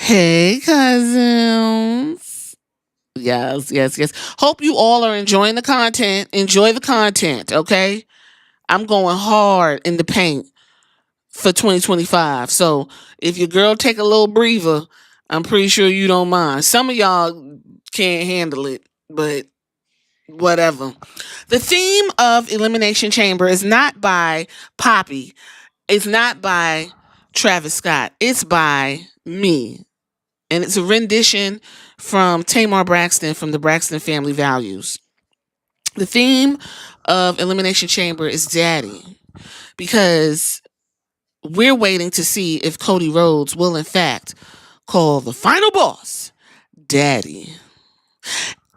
Hey, cousins. Yes, yes, yes. Hope you all are enjoying the content. Enjoy the content, okay? I'm going hard in the paint for 2025. So if your girl take a little breather, I'm pretty sure you don't mind. Some of y'all can't handle it, but whatever. The theme of Elimination Chamber is not by Poppy. It's not by Travis Scott. It's by me. And it's a rendition from Tamar Braxton from the Braxton Family Values. The theme of Elimination Chamber is Daddy because we're waiting to see if Cody Rhodes will, in fact, call the final boss Daddy.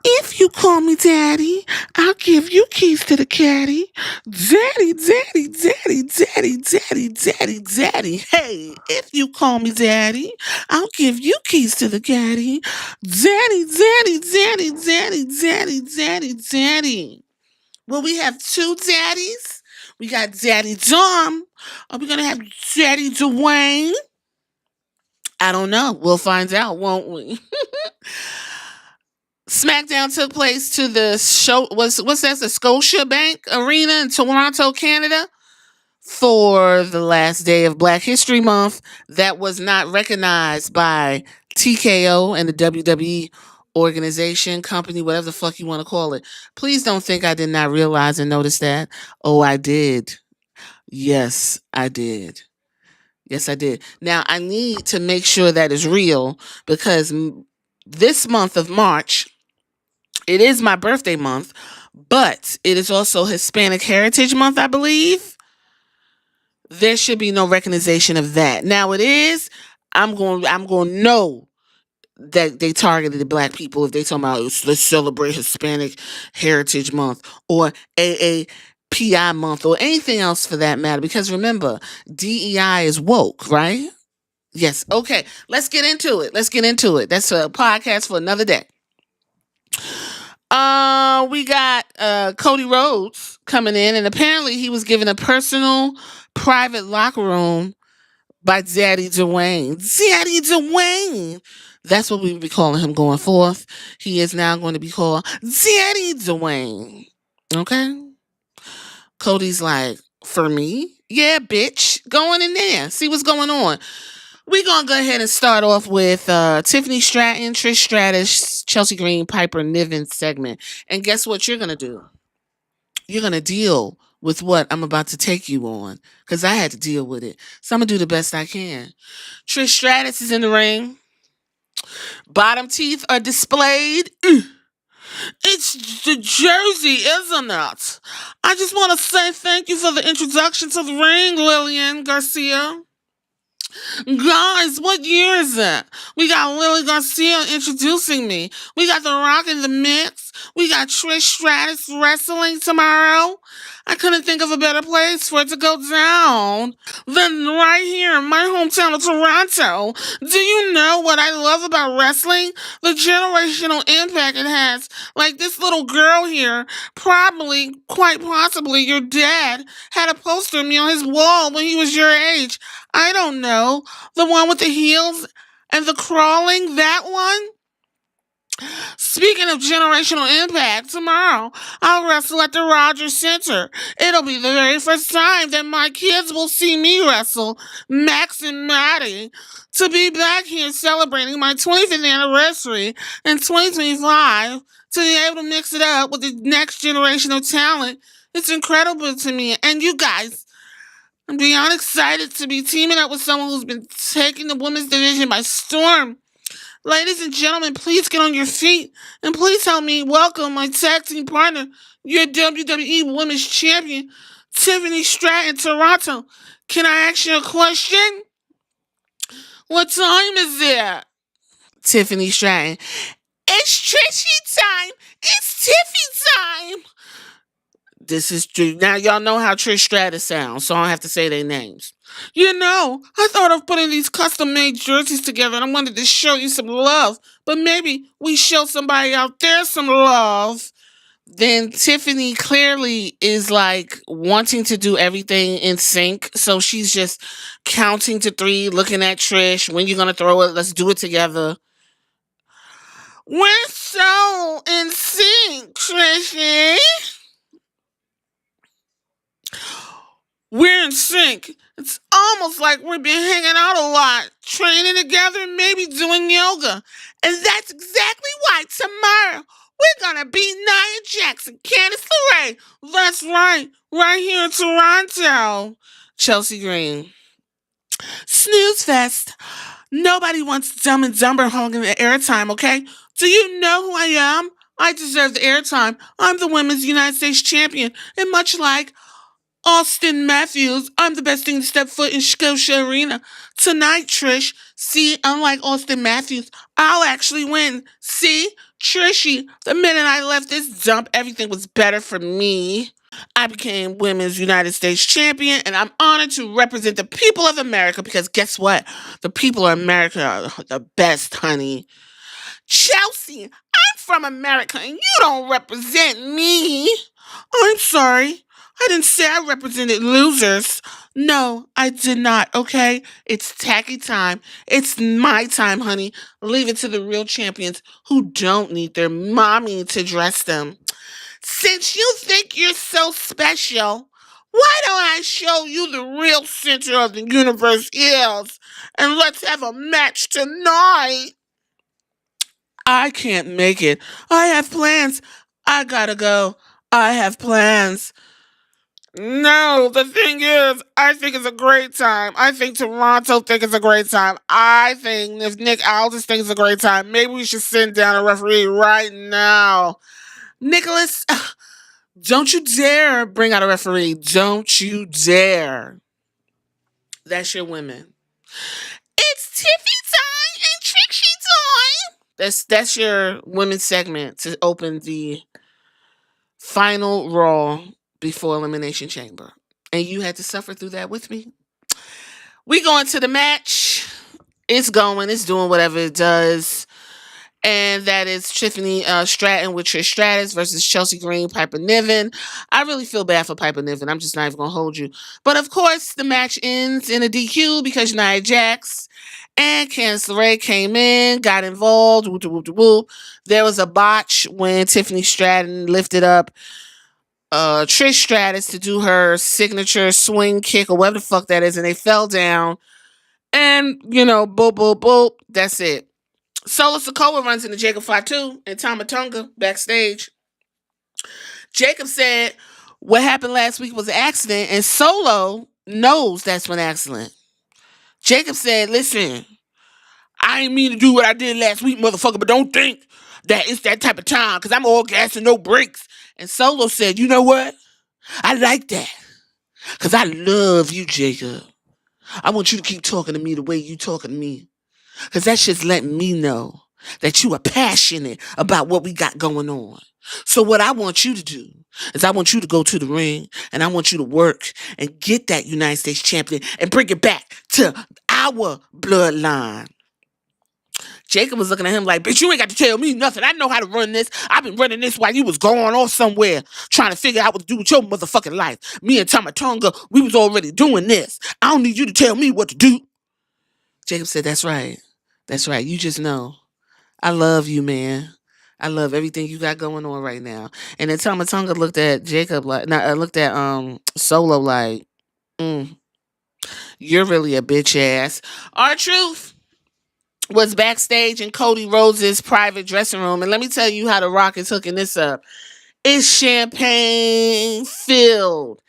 If you call me Daddy, I'll give you keys to the caddy. Daddy, Daddy, Daddy, Daddy, Daddy, Daddy, Daddy. Hey, if you call me Daddy, I'll give you keys to the caddy. Daddy, Daddy, Daddy, Daddy, Daddy, Daddy, Daddy. Will we have two daddies? We got Daddy Dom. Are we going to have Daddy Dwayne? I don't know. We'll find out, won't we? Smackdown took place to the show. What's that? The Scotia Bank Arena in Toronto, Canada, for the last day of Black History Month. That was not recognized by TKO and the WWE organization, company, whatever the fuck you want to call it. Please don't think I did not realize and notice that. Oh, I did. Yes, I did. Yes, I did. Now I need to make sure that is real because this month of March, it is my birthday month, but it is also Hispanic Heritage Month, I believe. There should be no recognition of that. Now it is. I'm going to know that they targeted the black people if they talking about let's celebrate Hispanic Heritage Month or AAPI month or anything else for that matter. Because remember, DEI is woke, right? Yes. Okay. Let's get into it. Let's get into it. That's a podcast for another day. We got Cody Rhodes coming in, and apparently he was given a personal, private locker room by Daddy Dwayne. Daddy Dwayne. That's what we will be calling him going forth. He is now going to be called Daddy Dwayne. Okay. Cody's like, for me? Yeah, bitch. Going in there. See what's going on. We're going to go ahead and start off with Tiffany Stratton, Trish Stratus, Chelsea Green, Piper Niven segment. And guess what you're going to do? You're going to deal with what I'm about to take you on because I had to deal with it. So I'm going to do the best I can. Trish Stratus is in the ring. Bottom teeth are displayed. It's the Jersey, isn't it? I just want to say thank you for the introduction to the ring, Lillian Garcia. Guys, what year is it? We got Lily Garcia introducing me. We got The Rock in the mix. We got Trish Stratus wrestling tomorrow. I couldn't think of a better place for it to go down than right here in my hometown of Toronto. Do you know what I love about wrestling? The generational impact it has. Like this little girl here, probably, quite possibly, your dad had a poster of me on his wall when he was your age. I don't know. The one with the heels and the crawling, that one? Speaking of generational impact, tomorrow I'll wrestle at the Rogers Center. It'll be the very first time that my kids will see me wrestle, Max and Maddie. To be back here celebrating my 25th anniversary in 2025, to be able to mix it up with the next generation of talent, it's incredible to me. And you guys, I'm beyond excited to be teaming up with someone who's been taking the women's division by storm. Ladies and gentlemen, please get on your feet and please help me welcome my tag team partner, your WWE Women's Champion, Tiffany Stratton, Toronto. Can I ask you a question? What time is it? Tiffany Stratton. It's Trishy time. It's Tiffy time. This is true. Now y'all know how Trish Stratus sounds, so I don't have to say their names. You know, I thought of putting these custom-made jerseys together and I wanted to show you some love. But maybe we show somebody out there some love. Then Tiffany clearly is like wanting to do everything in sync. So she's just counting to three, looking at Trish. When you gonna throw it? Let's do it together. We're so in sync, Trishy. We're in sync. It's almost like we've been hanging out a lot, training together, and maybe doing yoga. And that's exactly why tomorrow we're gonna beat Nia Jackson, Candice LeRae. That's right here in Toronto. Chelsea Green. Snooze fest. Nobody wants Dumb and Dumber holding the airtime, okay? Do you know who I am? I deserve the airtime. I'm the Women's United States Champion. And much like Austin Matthews, I'm the best thing to step foot in Scotia Arena. Tonight, Trish, see, unlike Austin Matthews, I'll actually win. See? Trishy, the minute I left this dump, everything was better for me. I became Women's United States Champion, and I'm honored to represent the people of America because guess what? The people of America are the best, honey. Chelsea, I'm from America, and you don't represent me. I'm sorry. I didn't say I represented losers. No, I did not, okay? It's tacky time. It's my time, honey. Leave it to the real champions who don't need their mommy to dress them. Since you think you're so special, why don't I show you the real center of the universe is? And let's have a match tonight. I can't make it. I have plans. I gotta go. I have plans. No, the thing is, I think it's a great time. I think Toronto think it's a great time. I think if Nick Aldis thinks it's a great time, maybe we should send down a referee right now. Nicholas, don't you dare bring out a referee. Don't you dare. That's your women. It's Tiffy time and Trixie time. That's your women's segment to open the final Raw before Elimination Chamber. And you had to suffer through that with me. We going to the match. It's going. It's doing whatever it does. And that is Tiffany Stratton with Trish Stratus versus Chelsea Green, Piper Niven. I really feel bad for Piper Niven. I'm just not even going to hold you. But of course, the match ends in a DQ because Nia Jax and Candice LeRae came in, got involved. Whoop, whoop, whoop, whoop. There was a botch when Tiffany Stratton lifted up Trish Stratus to do her signature swing kick or whatever the fuck that is, and they fell down. And, boop, boop, boop. That's it. Solo Sikoa runs into Jacob Fatu and Tamatonga backstage. Jacob said what happened last week was an accident, and Solo knows that's an accident. Jacob said, listen, I ain't mean to do what I did last week, motherfucker, but don't think that it's that type of time, because I'm all gas and no brakes. And Solo said, you know what? I like that, because I love you, Jacob. I want you to keep talking to me the way you talking to me. Because that's just letting me know that you are passionate about what we got going on. So what I want you to do is I want you to go to the ring and I want you to work and get that United States champion and bring it back to our bloodline. Jacob was looking at him like, bitch, you ain't got to tell me nothing. I know how to run this. I've been running this while you was going off somewhere trying to figure out what to do with your motherfucking life. Me and Tamatonga, we was already doing this. I don't need you to tell me what to do. Jacob said, that's right. That's right. You just know. I love you, man. I love everything you got going on right now. And then Tamatonga looked at Jacob like, looked at Solo like, you're really a bitch ass. R-Truth was backstage in Cody Rhodes's private dressing room. And let me tell you how the Rock is hooking this up. It's champagne filled.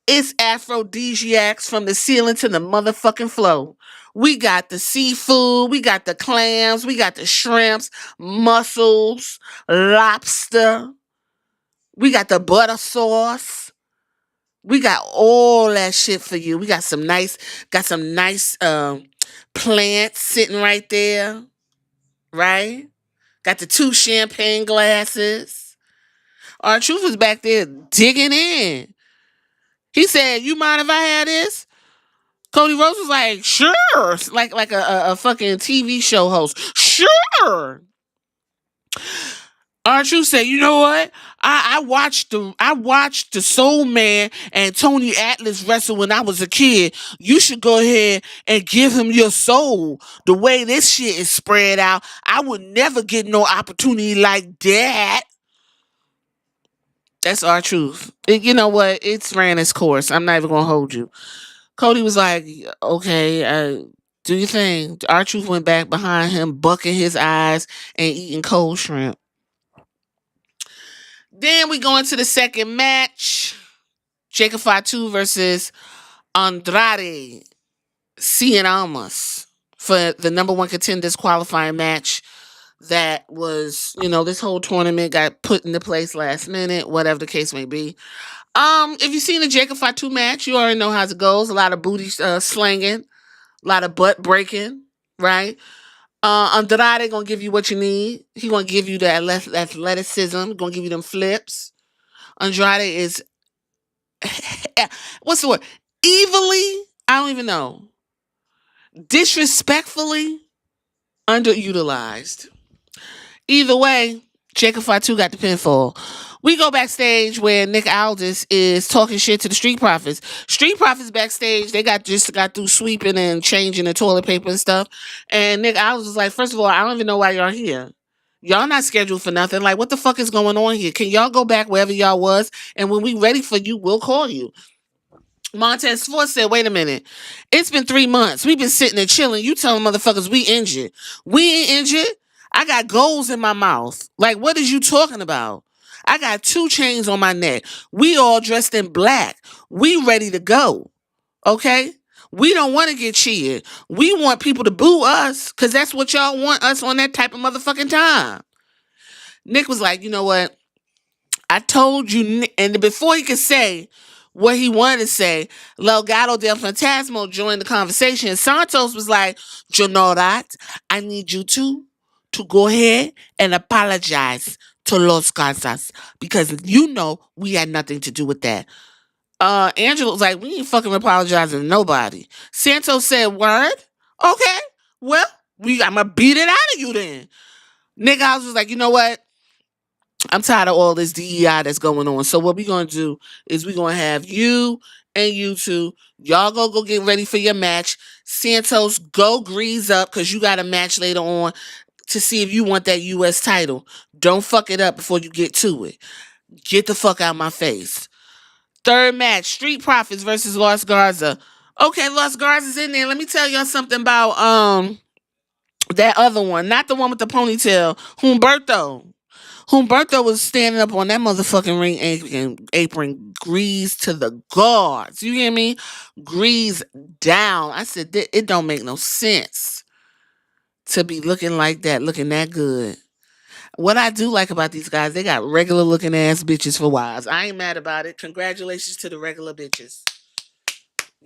It's aphrodisiacs from the ceiling to the motherfucking floor. We got the seafood, we got the clams, we got the shrimps, mussels, lobster. We got the butter sauce. We got all that shit for you. We got some nice plants sitting right there, right? Got the 2 champagne glasses. R-Truth was back there digging in. He said, you mind if I had this? Cody Rhodes was like, sure. Like a fucking TV show host. Sure. R-Truth said, you know what? I watched the Soul Man and Tony Atlas wrestle when I was a kid. You should go ahead and give him your soul. The way this shit is spread out, I would never get no opportunity like that. That's R-Truth. You know what? It's ran its course. I'm not even gonna hold you. Cody was like, okay, do your thing. R-Truth went back behind him, bucking his eyes and eating cold shrimp. Then we go into the second match. Jacob Fatu versus Andrade Cien Almas for the number one contenders qualifying match. That was, this whole tournament got put into place last minute, whatever the case may be. If you've seen the Jacob Fatu match, you already know how it goes. A lot of booty slanging, a lot of butt breaking, right? Andrade gonna give you what you need. He gonna give you that athleticism, gonna give you them flips. Andrade is what's the word? Evilly, I don't even know. Disrespectfully underutilized. Either way, Jacob Fatu got the pinfall. We go backstage where Nick Aldis is talking shit to the Street Profits. Street Profits backstage, they just got through sweeping and changing the toilet paper and stuff. And Nick Aldis was like, first of all, I don't even know why y'all here. Y'all not scheduled for nothing. Like, what the fuck is going on here? Can y'all go back wherever y'all was? And when we ready for you, we'll call you. Montez Ford said, wait a minute. It's been 3 months. We've been sitting there chilling. You telling motherfuckers we injured. We ain't injured. I got goals in my mouth. Like, what is you talking about? I got 2 chains on my neck. We all dressed in black. We ready to go. Okay? We don't want to get cheered. We want people to boo us because that's what y'all want us on that type of motherfucking time. Nick was like, you know what? I told you, and before he could say what he wanted to say, Legado del Fantasma joined the conversation. Santos was like, you know that? I need you to go ahead and apologize to Los Garzas because we had nothing to do with that. Angela was like, we ain't fucking apologizing to nobody. Santos said, word? Okay, well, I'm gonna beat it out of you then. Nick House was like, you know what? I'm tired of all this DEI that's going on. So what we're going to do is we're going to have you and you two. Y'all go get ready for your match. Santos, go grease up because you got a match later on to see if you want that U.S. title. Don't fuck it up before you get to it. Get the fuck out of my face. Third match, Street Profits versus Los Garza. Okay, Los Garza's in there. Let me tell y'all something about that other one. Not the one with the ponytail. Humberto was standing up on that motherfucking ring apron, grease to the guards. You hear me? Grease down. I said, it don't make no sense to be looking like that, looking that good. What I do like about these guys, they got regular looking ass bitches for wives. I ain't mad about it. Congratulations to the regular bitches.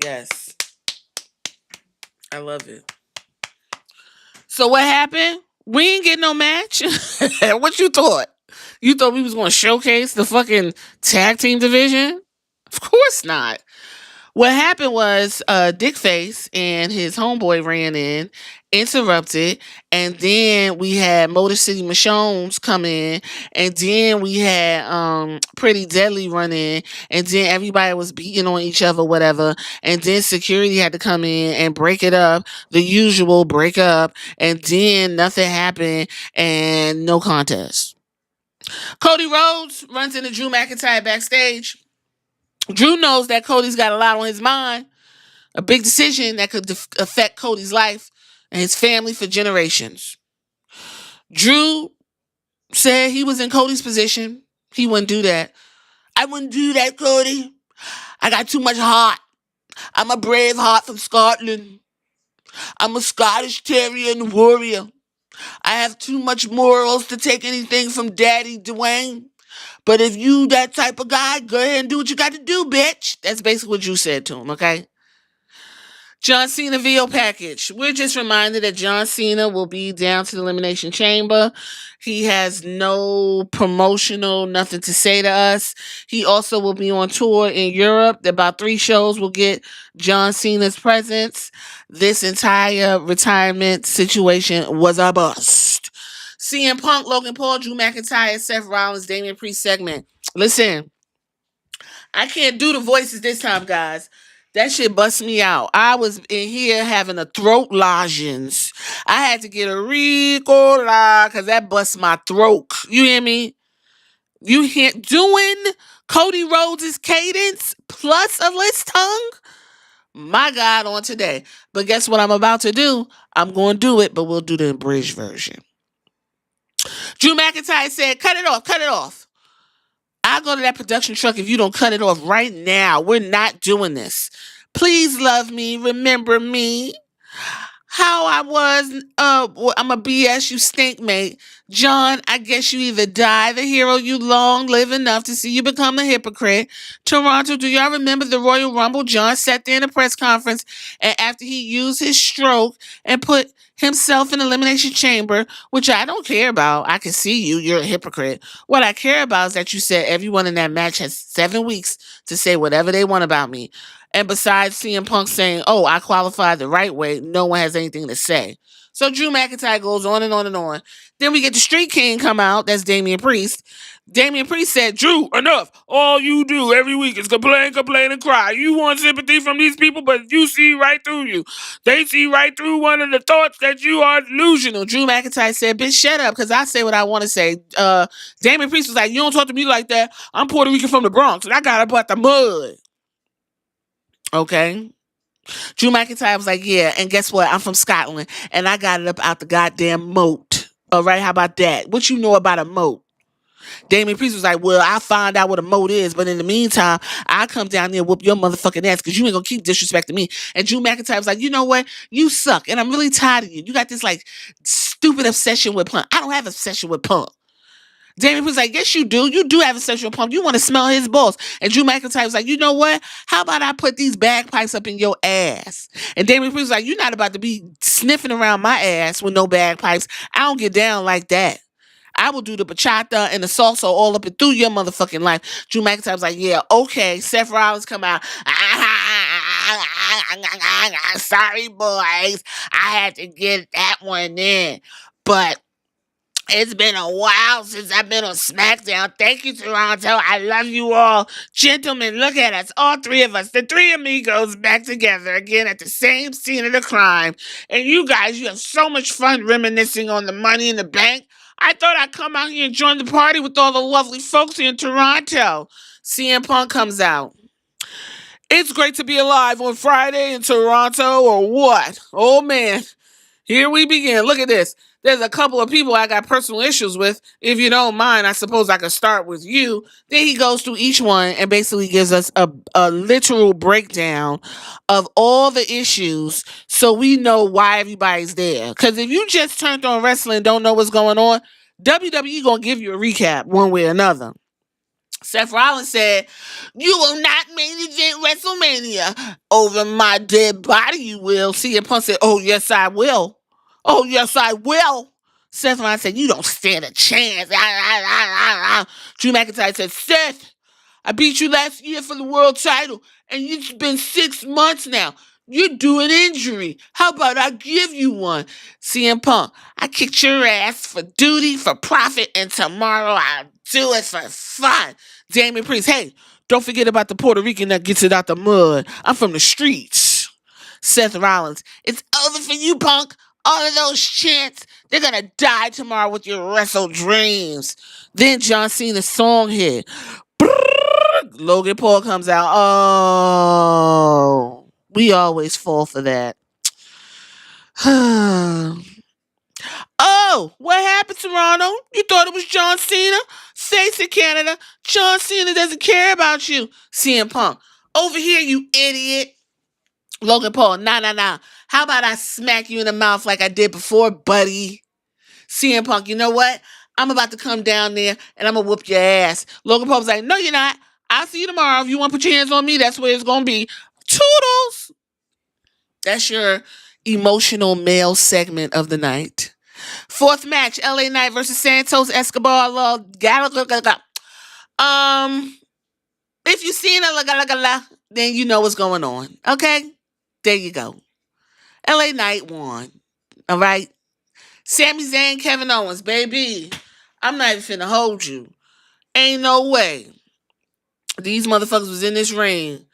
Yes. I love it. So what happened? We ain't get no match. What you thought? You thought we was going to showcase the fucking tag team division? Of course not. What happened was Dickface and his homeboy ran in, interrupted, and then we had Motor City Michonne's come in, and then we had Pretty Deadly run in, and then everybody was beating on each other, whatever, and then security had to come in and break it up, the usual break up, and then nothing happened, and no contest. Cody Rhodes runs into Drew McIntyre backstage. Drew knows that Cody's got a lot on his mind, a big decision that could affect Cody's life and his family for generations. Drew said he was in Cody's position. He wouldn't do that. I wouldn't do that, Cody. I got too much heart. I'm a brave heart from Scotland. I'm a Scottish terrier and warrior. I have too much morals to take anything from Daddy Dwayne. But if you that type of guy, go ahead and do what you got to do, bitch. That's basically what you said to him, okay? John Cena VO package. We're just reminded that John Cena will be down to the Elimination Chamber. He has no promotional, nothing to say to us. He also will be on tour in Europe. About 3 shows will get John Cena's presence. This entire retirement situation was a bust. CM Punk, Logan Paul, Drew McIntyre, Seth Rollins, Damian Priest segment. Listen, I can't do the voices this time, guys. That shit bust me out. I was in here having a throat lozenge. I had to get a Ricola because that bust my throat. You hear me? You hear doing Cody Rhodes' cadence plus a list tongue? My God, on today. But guess what I'm about to do? I'm going to do it, but we'll do the abridged version. Drew McIntyre said, cut it off, cut it off. I'll go to that production truck if you don't cut it off right now. We're not doing this. Please love me. Remember me. How I was, I'm a BS, you stink, mate. John, I guess you either die the hero you long live enough to see you become a hypocrite. Toronto, do y'all remember the Royal Rumble? John sat there in a press conference, and after he used his stroke and put himself in Elimination Chamber, which I don't care about. I can see you. You're a hypocrite. What I care about is that you said everyone in that match has 7 weeks to say whatever they want about me. And besides CM Punk saying, oh, I qualified the right way, no one has anything to say. So Drew McIntyre goes on and on and on. Then we get the Street King come out. That's Damian Priest. Damian Priest said, Drew, enough. All you do every week is complain, complain, and cry. You want sympathy from these people, but you see right through you. They see right through one of the thoughts that you are delusional. Drew McIntyre said, bitch, shut up, because I say what I want to say. Damian Priest was like, you don't talk to me like that. I'm Puerto Rican from the Bronx, and I got up out the mud. Okay. Drew McIntyre was like, yeah, and guess what? I'm from Scotland, and I got it up out the goddamn moat. All right, how about that? What you know about a moat? Damian Priest was like, well, I'll find out what a moat is, but in the meantime, I'll come down there and whoop your motherfucking ass because you ain't gonna keep disrespecting me. And Drew McIntyre was like, you know what? You suck, and I'm really tired of you. You got this, like, stupid obsession with Punk. I don't have obsession with Punk. Damian was like, yes, you do. You do have a sexual pump. You want to smell his balls. And Drew McIntyre was like, you know what? How about I put these bagpipes up in your ass? And Damian was like, you're not about to be sniffing around my ass with no bagpipes. I don't get down like that. I will do the bachata and the salsa all up and through your motherfucking life. Drew McIntyre was like, yeah, okay. Seth Rollins come out. Sorry, boys. I had to get that one in. But it's been a while since I've been on Smackdown. Thank you, Toronto. I love you all. Gentlemen, look at us. All three of us. The three amigos back together again at the same scene of the crime. And you guys, you have so much fun reminiscing on the Money in the Bank. I thought I'd come out here and join the party with all the lovely folks here in Toronto. CM Punk comes out. It's great to be alive on Friday in Toronto or what? Oh, man. Here we begin. Look at this. There's a couple of people I got personal issues with. If you don't mind, I suppose I could start with you. Then he goes through each one and basically gives us a literal breakdown of all the issues so we know why everybody's there. Because if you just turned on wrestling and don't know what's going on, WWE going to give you a recap one way or another. Seth Rollins said, you will not main event WrestleMania. Over my dead body, you will. CM Punk said, oh, yes, I will. Oh, yes, I will. Seth Rollins said, you don't stand a chance. Drew McIntyre said, Seth, I beat you last year for the world title, and it's been 6 months now. You're due an injury. How about I give you one? CM Punk, I kicked your ass for duty, for profit, and tomorrow I'll do it for fun. Damian Priest, hey, don't forget about the Puerto Rican that gets it out the mud. I'm from the streets. Seth Rollins, it's over for you, Punk. All of those chants, they're gonna die tomorrow with your wrestle dreams. Then John Cena's song hit. Logan Paul comes out. Oh, we always fall for that. Oh, what happened, Toronto? You thought it was John Cena? Face it, Canada. John Cena doesn't care about you. CM Punk. Over here, you idiot. Logan Paul. Nah. How about I smack you in the mouth like I did before, buddy? CM Punk. You know what? I'm about to come down there and I'm going to whoop your ass. Logan Paul was like, no, you're not. I'll see you tomorrow. If you want to put your hands on me, that's where it's going to be. Toodles. That's your emotional male segment of the night. Fourth match, LA Knight versus Santos Escobar. If you've seen it, then you know what's going on. Okay? There you go. LA Knight won. All right? Sami Zayn, Kevin Owens, baby. I'm not even finna hold you. Ain't no way. These motherfuckers was in this ring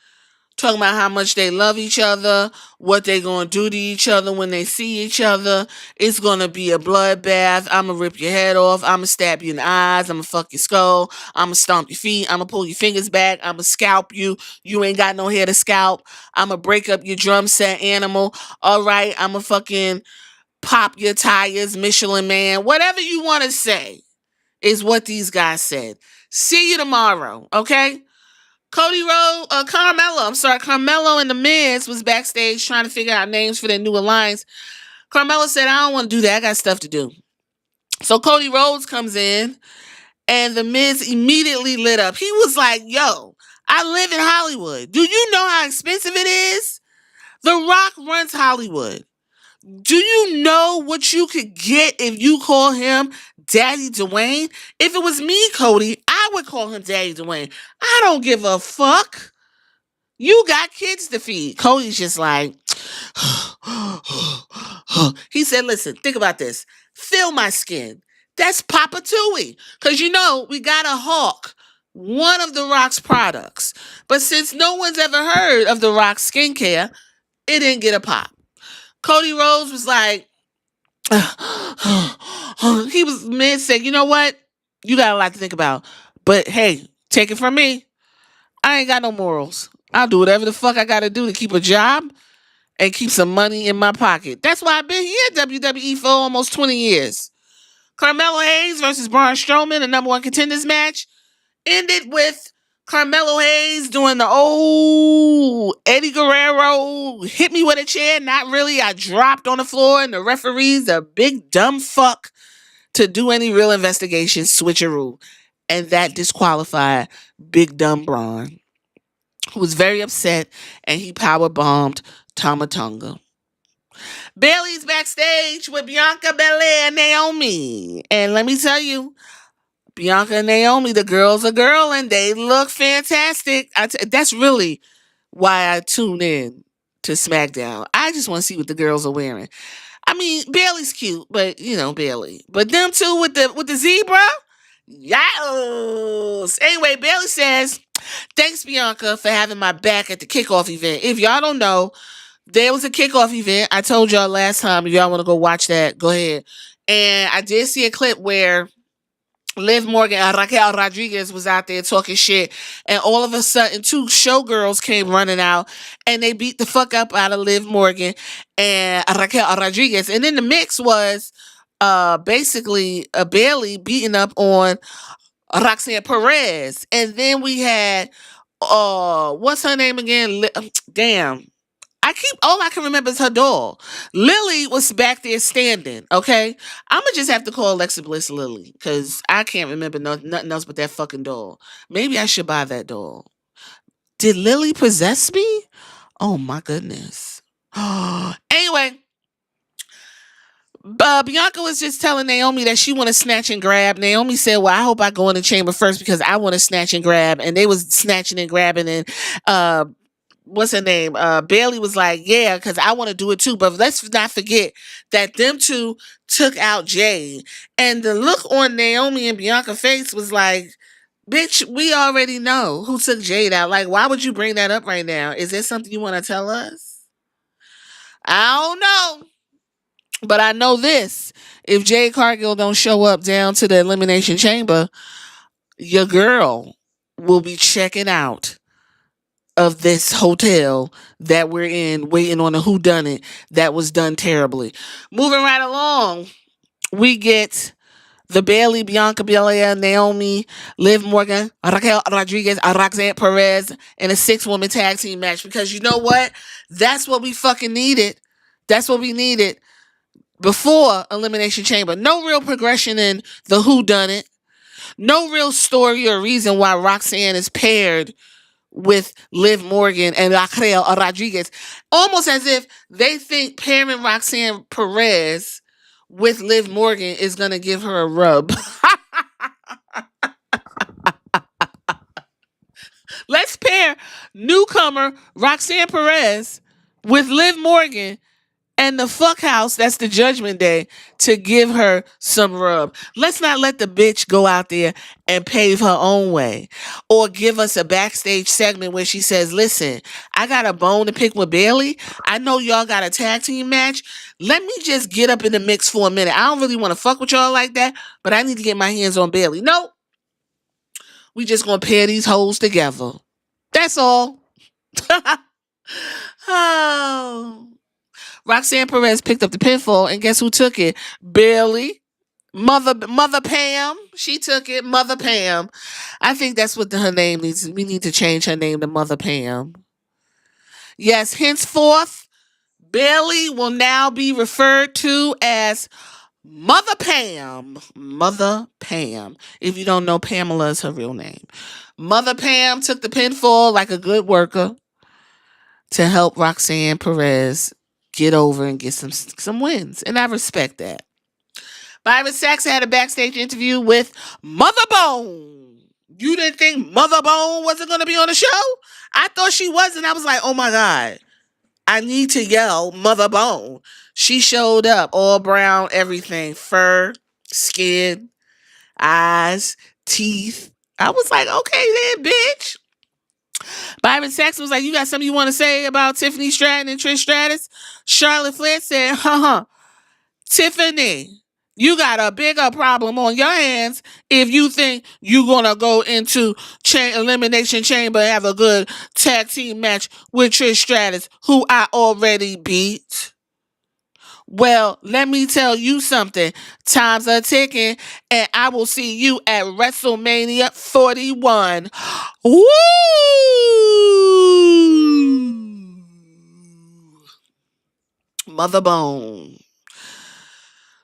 talking about how much they love each other, what they gonna do to each other when they see each other. It's gonna be a bloodbath. I'ma rip your head off. I'ma stab you in the eyes. I'ma fuck your skull. I'ma stomp your feet. I'ma pull your fingers back. I'ma scalp you. You ain't got no hair to scalp. I'ma break up your drum set, animal. All right, I'ma fucking pop your tires, Michelin Man. Whatever you want to say is what these guys said. See you tomorrow, okay? Carmelo and The Miz was backstage trying to figure out names for their new alliance. Carmelo said, I don't want to do that. I got stuff to do. So Cody Rhodes comes in and The Miz immediately lit up. He was like, yo, I live in Hollywood. Do you know how expensive it is? The Rock runs Hollywood. Do you know what you could get if you call him Daddy Dwayne? If it was me, Cody, I would call him Daddy Dwayne. I don't give a fuck. You got kids to feed. Cody's just like, he said, listen, think about this. Feel my skin. That's Papa Tooie. Because you know, we got to hawk one of The Rock's products. But since no one's ever heard of The Rock's skincare, it didn't get a pop. Cody Rhodes was like, Miz said, you know what? You got a lot to think about. But hey, take it from me. I ain't got no morals. I'll do whatever the fuck I gotta do to keep a job and keep some money in my pocket. That's why I've been here at WWE for almost 20 years. Carmelo Hayes versus Braun Strowman, the number one contenders match, ended with Carmelo Hayes doing the old Eddie Guerrero hit me with a chair. Not really. I dropped on the floor and the referee's a big dumb fuck to do any real investigation switcheroo. And that disqualified Big Dumb Braun, who was very upset, and he power bombed Tama Tonga. Bayley's backstage with Bianca Belair and Naomi. And let me tell you, Bianca and Naomi, the girls are girl and they look fantastic. That's really why I tune in to Smackdown. I just want to see what the girls are wearing. I mean, Bayley's cute, but you know, Bayley. But them two with the zebra, yes. Anyway, Bayley says, thanks, Bianca, for having my back at the kickoff event. If y'all don't know, there was a kickoff event. I told y'all last time. If y'all want to go watch that, go ahead. And I did see a clip where Liv Morgan and Raquel Rodriguez was out there talking shit, and all of a sudden two showgirls came running out and they beat the fuck up out of Liv Morgan and Raquel Rodriguez. And then the mix was basically a Bayley beating up on Roxanne Perez. And then we had what's her name again? Damn. All I can remember is her doll. Lily was back there standing, okay? I'm gonna just have to call Alexa Bliss Lily, because I can't remember nothing else but that fucking doll. Maybe I should buy that doll. Did Lily possess me? Oh my goodness. Anyway, Bianca was just telling Naomi that she want to snatch and grab. Naomi said, well, I hope I go in the chamber first because I want to snatch and grab. And they was snatching and grabbing, and what's her name? Bayley was like, yeah, because I want to do it too. But let's not forget that them two took out Jade. And the look on Naomi and Bianca's face was like, bitch, we already know who took Jade out. Like, why would you bring that up right now? Is there something you want to tell us? I don't know. But I know this. If Jade Cargill don't show up down to the Elimination Chamber, your girl will be checking out of this hotel that we're in, waiting on a whodunit that was done terribly. Moving right along, we get the Bayley, Bianca Belair, Naomi, Liv Morgan, Raquel Rodriguez, Roxanne Perez in a 6-woman tag team match, because you know what? That's what we fucking needed. That's what we needed before Elimination Chamber. No real progression in the whodunit. No real story or reason why Roxanne is paired with Liv Morgan and Raquel Rodriguez. Almost as if they think pairing Roxanne Perez with Liv Morgan is going to give her a rub. Let's pair newcomer Roxanne Perez with Liv Morgan and the fuck house, that's the Judgment Day, to give her some rub. Let's not let the bitch go out there and pave her own way, or give us a backstage segment where she says, listen, I got a bone to pick with Bailey. I know y'all got a tag team match. Let me just get up in the mix for a minute. I don't really want to fuck with y'all like that, but I need to get my hands on Bailey. Nope. We just gonna pair these hoes together. That's all. Oh. Roxanne Perez picked up the pinfall, and guess who took it? Bailey. Mother Pam. She took it. Mother Pam. I think that's what her name needs. We need to change her name to Mother Pam. Yes, henceforth, Bailey will now be referred to as Mother Pam. Mother Pam. If you don't know, Pamela is her real name. Mother Pam took the pinfall like a good worker to help Roxanne Perez get over and get some wins. And I respect that. Byron Saxon had a backstage interview with Mother Bone. You didn't think Mother Bone wasn't going to be on the show? I thought she was, and I was like, oh my God. I need to yell Mother Bone. She showed up, all brown, everything. Fur, skin, eyes, teeth. I was like, okay then, bitch. Byron Saxon was like, you got something you want to say about Tiffany Stratton and Trish Stratus? Charlotte Flair said, Tiffany, you got a bigger problem on your hands if you think you're going to go into Elimination Chamber and have a good tag team match with Trish Stratus, who I already beat. Well, let me tell you something. Times are ticking, and I will see you at WrestleMania 41. Woo! Mother Bone.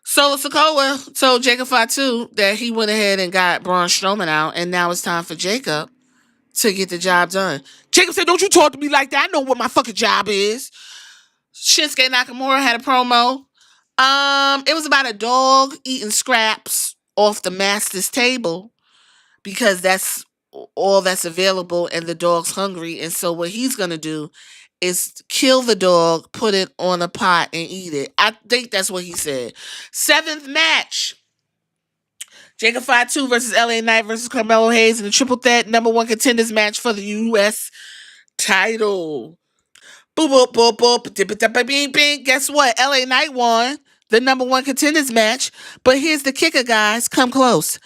Solo Sikoa told Jacob Fatu that he went ahead and got Braun Strowman out, and now it's time for Jacob to get the job done. Jacob said, don't you talk to me like that. I know what my fucking job is. Shinsuke Nakamura had a promo. It was about a dog eating scraps off the master's table because that's all that's available and the dog's hungry. And so what he's going to do is kill the dog, put it on a pot and eat it. I think that's what he said. 7th match. Jacob Fatu versus LA Knight versus Carmelo Hayes in the triple threat #1 contenders match for the U.S. title. Boop, boop, boop, boop, bing, bing. Guess what? LA Knight won the #1 contenders match. But here's the kicker, guys. Come close.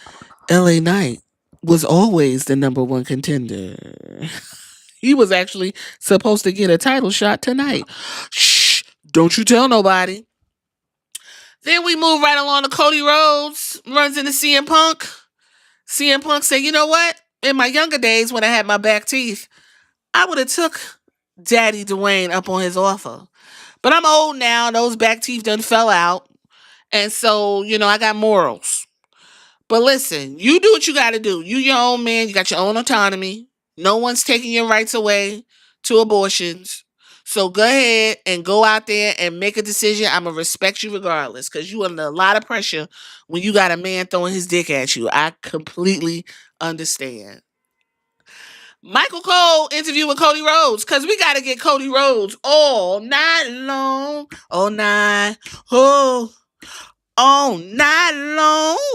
LA Knight was always the #1 contender. He was actually supposed to get a title shot tonight. Shh, don't you tell nobody. Then we move right along to Cody Rhodes, runs into CM Punk. CM Punk said, you know what? In my younger days when I had my back teeth, I would have took Daddy Dwayne up on his offer. But I'm old now. Those back teeth done fell out. And so, I got morals. But listen, you do what you got to do. You your own man. You got your own autonomy. No one's taking your rights away to abortions. So go ahead and go out there and make a decision. I'm going to respect you regardless because you under a lot of pressure when you got a man throwing his dick at you. I completely understand. Michael Cole interview with Cody Rhodes because we got to get Cody Rhodes all night long. All night. Oh, all night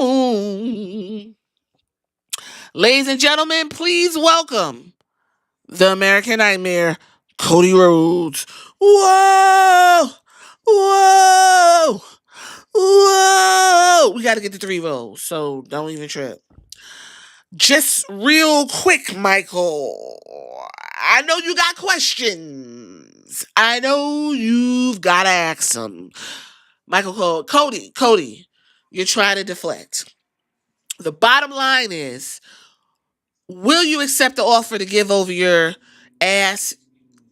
long. Ladies and gentlemen, please welcome the American Nightmare, Cody Rhodes. Whoa! Whoa! Whoa! We got to get the 3 rolls, so don't even trip. Just real quick, Michael. I know you got questions. I know you've got to ask them. Michael Cole, Cody, you're trying to deflect. The bottom line is, will you accept the offer to give over your ass,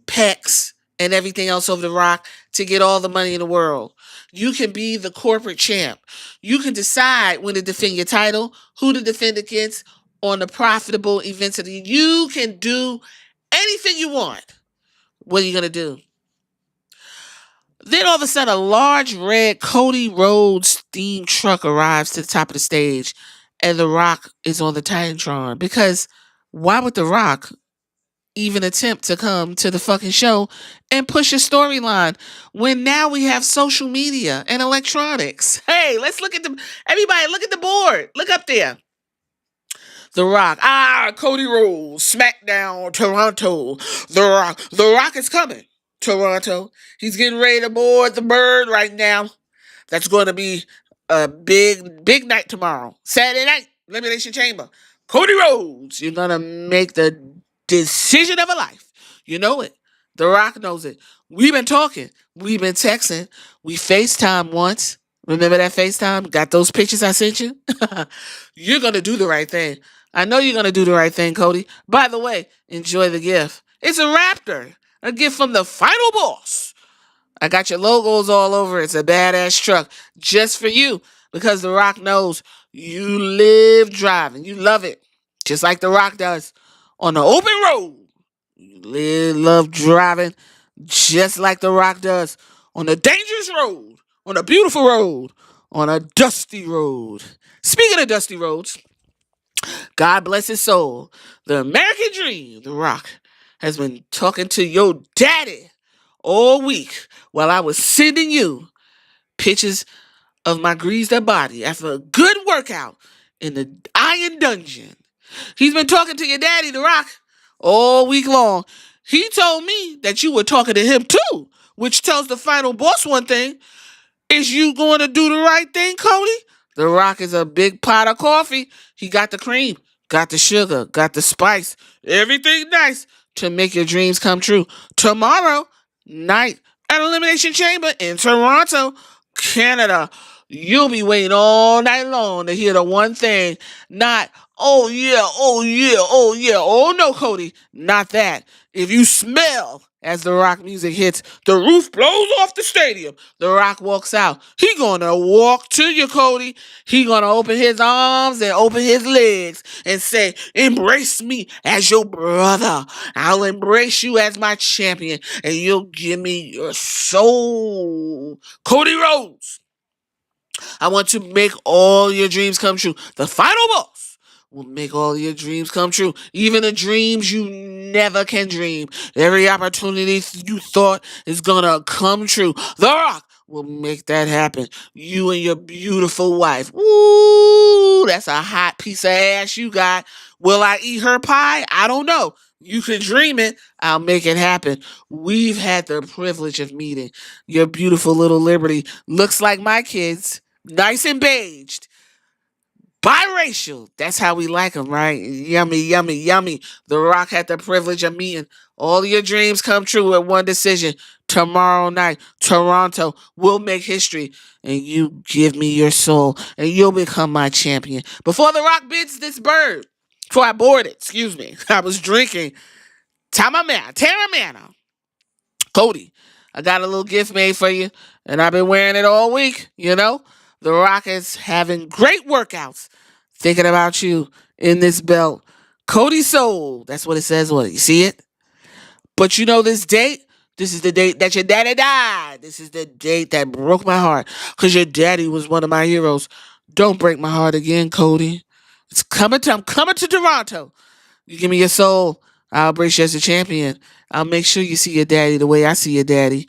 pecs, and everything else over the Rock to get all the money in the world? You can be the corporate champ. You can decide when to defend your title, who to defend against on the profitable events of the year. You can do anything you want. What are you going to do? Then all of a sudden, a large red Cody Rhodes themed truck arrives to the top of the stage, and The Rock is on the Titantron. Because why would The Rock even attempt to come to the fucking show and push a storyline when now we have social media and electronics. Hey, let's look at everybody look at the board. Look up there. The Rock. Cody Rhodes. Smackdown, Toronto. The Rock is coming. Toronto. He's getting ready to board the bird right now. That's going to be a big night tomorrow. Saturday night, Elimination Chamber. Cody Rhodes. You're going to make the decision of a life. You know it. The Rock knows it. We've been talking. We've been texting. We FaceTime once. Remember that FaceTime? Got those pictures I sent you? You're going to do the right thing. I know you're going to do the right thing, Cody. By the way, enjoy the gift. It's a Raptor. A gift from the final boss. I got your logos all over. It's a badass truck just for you because The Rock knows you live driving. You love it. Just like The Rock does on the open road. You love driving just like The Rock does on a dangerous road, on a beautiful road, on a dusty road. Speaking of dusty roads, God bless his soul. The American Dream, The Rock, has been talking to your daddy all week while I was sending you pictures of my greased up body after a good workout in the Iron Dungeon. He's been talking to your daddy, The Rock, all week long. He told me that you were talking to him too, which tells the final boss one thing. Is you going to do the right thing, Cody? The Rock is a big pot of coffee. He got the cream, got the sugar, got the spice, everything nice to make your dreams come true. Tomorrow night at Elimination Chamber in Toronto, Canada. You'll be waiting all night long to hear the one thing, not, oh yeah, oh yeah, oh yeah, oh no, Cody, not that. If you smell as the Rock music hits, the roof blows off the stadium. The Rock walks out. He gonna walk to you, Cody. He gonna open his arms and open his legs and say, embrace me as your brother. I'll embrace you as my champion and you'll give me your soul. Cody Rhodes. I want to make all your dreams come true. The final boss will make all your dreams come true. Even the dreams you never can dream. Every opportunity you thought is gonna come true. The Rock will make that happen. You and your beautiful wife. Ooh, that's a hot piece of ass you got. Will I eat her pie? I don't know. You can dream it. I'll make it happen. We've had the privilege of meeting your beautiful little Liberty. Looks like my kids. Nice and beiged. Biracial. That's how we like them, right? Yummy, yummy, yummy. The Rock had the privilege of meeting all your dreams come true with one decision. Tomorrow night, Toronto will make history. And you give me your soul. And you'll become my champion. Before The Rock bids this bird. Before I boarded, excuse me. I was drinking Terramana. Cody, I got a little gift made for you, and I've been wearing it all week, you know? The Rock is having great workouts, thinking about you in this belt. Cody Soul, that's what it says on it. You see it? But you know this date? This is the date that your daddy died. This is the date that broke my heart, because your daddy was one of my heroes. Don't break my heart again, Cody. I'm coming to Toronto. You give me your soul, I'll embrace you as a champion. I'll make sure you see your daddy the way I see your daddy.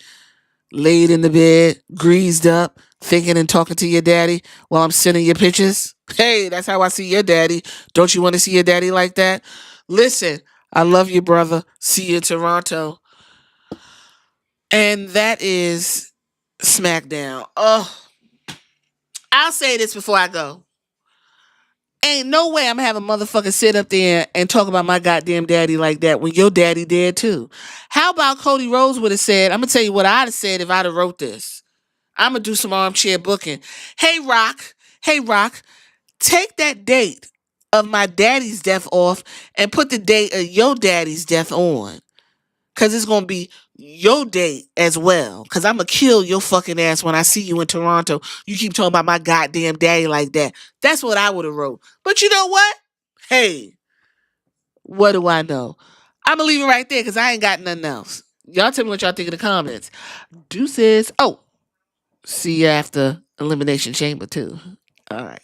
Laid in the bed, greased up, thinking and talking to your daddy while I'm sending you pictures. Hey, that's how I see your daddy. Don't you want to see your daddy like that? Listen, I love you, brother. See you in Toronto. And that is Smackdown. Oh, I'll say this before I go. Ain't no way I'm gonna have a motherfucker sit up there and talk about my goddamn daddy like that when your daddy dead too. How about Cody Rhodes would have said, I'm gonna tell you what I'd have said if I'd have wrote this. I'm gonna do some armchair booking. Hey Rock, take that date of my daddy's death off and put the date of your daddy's death on. Cause it's gonna be your date as well. Cause I'm gonna kill your fucking ass when I see you in Toronto. You keep talking about my goddamn daddy like that. That's what I would have wrote. But you know what? Hey, what do I know? I'm gonna leave it right there because I ain't got nothing else. Y'all tell me what y'all think in the comments. Deuces. Oh, see you after Elimination Chamber too. All right.